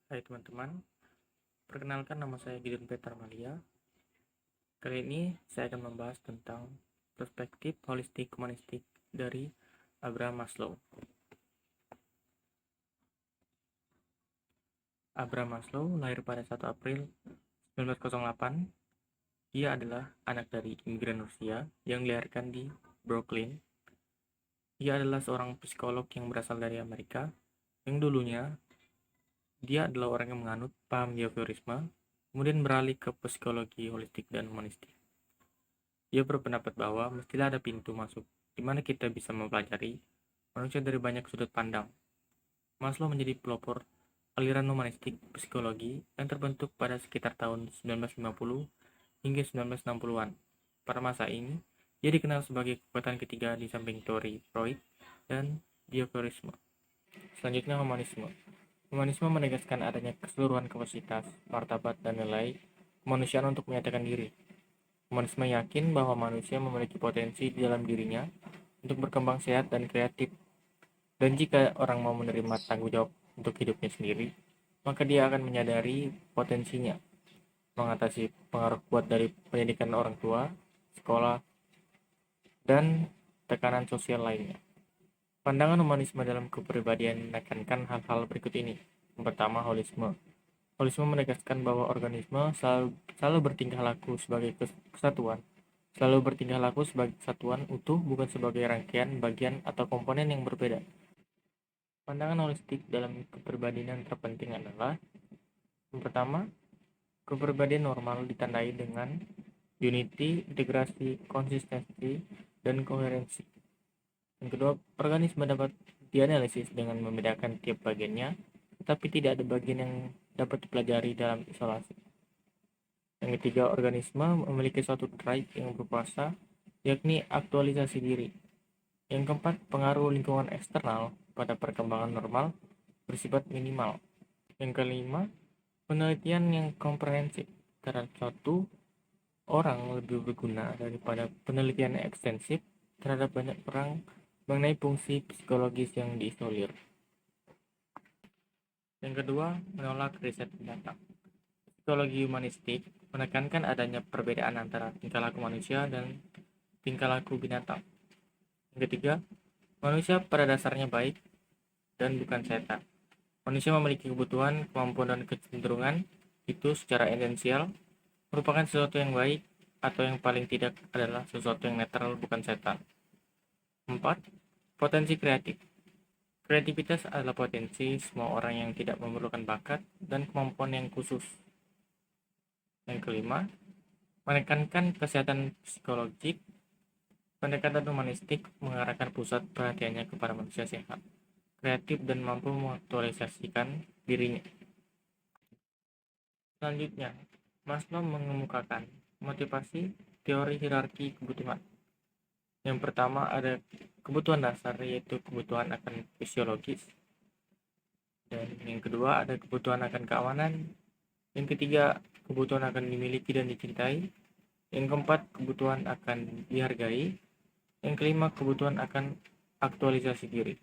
Hai teman-teman, perkenalkan nama saya Gideon Peter Malia. Kali ini saya akan membahas tentang perspektif holistik humanistik dari Abraham Maslow. Abraham Maslow lahir pada 1 April 1908. Dia adalah anak dari imigran Rusia yang dilahirkan di Brooklyn. Dia adalah seorang psikolog yang berasal dari Amerika, yang dulunya dia adalah orang yang menganut paham behaviorisme, kemudian beralih ke psikologi holistik dan humanistik. Dia berpendapat bahwa mestilah ada pintu masuk di mana kita bisa mempelajari manusia dari banyak sudut pandang. Maslow menjadi pelopor aliran humanistik psikologi yang terbentuk pada sekitar tahun 1950 hingga 1960-an. Pada masa ini, dia dikenal sebagai kekuatan ketiga di samping teori Freud dan behaviorisme. Selanjutnya, humanisme. Humanisme menegaskan adanya keseluruhan kapasitas, martabat, dan nilai kemanusiaan untuk menyatakan diri. Humanisme yakin bahwa manusia memiliki potensi di dalam dirinya untuk berkembang sehat dan kreatif. Dan jika orang mau menerima tanggung jawab untuk hidupnya sendiri, maka dia akan menyadari potensinya, mengatasi pengaruh kuat dari pendidikan orang tua, sekolah, dan tekanan sosial lainnya. Pandangan humanisme dalam kepribadian menekankan hal-hal berikut ini. Yang pertama, holisme. Holisme menegaskan bahwa organisme selalu bertingkah laku sebagai kesatuan, selalu bertingkah laku sebagai kesatuan utuh, bukan sebagai rangkaian, bagian, atau komponen yang berbeda. Pandangan holistik dalam kepribadian terpenting adalah yang pertama, kepribadian normal ditandai dengan unity, integrasi, konsistensi, dan koherensi. Yang kedua, organisme dapat dianalisis dengan membedakan tiap bagiannya, tetapi tidak ada bagian yang dapat dipelajari dalam isolasi. Yang ketiga, organisme memiliki suatu trait yang berkuasa, yakni aktualisasi diri. Yang keempat, pengaruh lingkungan eksternal pada perkembangan normal bersifat minimal. Yang kelima, penelitian yang komprehensif terhadap suatu orang lebih berguna daripada penelitian ekstensif terhadap banyak orang mengenai fungsi psikologis yang diisolir. Yang kedua, menolak riset binatang. Psikologi humanistik menekankan adanya perbedaan antara tingkah laku manusia dan tingkah laku binatang. Yang ketiga, manusia pada dasarnya baik dan bukan setan. Manusia memiliki kebutuhan, kemampuan, dan kecenderungan itu secara esensial merupakan sesuatu yang baik atau yang paling tidak adalah sesuatu yang netral, bukan setan. 4. Potensi kreatif. Kreativitas adalah potensi semua orang yang tidak memerlukan bakat dan kemampuan yang khusus. Yang kelima, menekankan kesehatan psikologik. Pendekatan humanistik mengarahkan pusat perhatiannya kepada manusia sehat, kreatif, dan mampu mengaktualisasikan dirinya. Selanjutnya, Maslow mengemukakan motivasi teori hierarki kebutuhan. Yang pertama ada kebutuhan dasar, yaitu kebutuhan akan fisiologis. Dan yang kedua ada kebutuhan akan keamanan. Yang ketiga, kebutuhan akan dimiliki dan dicintai. Yang keempat, kebutuhan akan dihargai. Yang kelima, kebutuhan akan aktualisasi diri.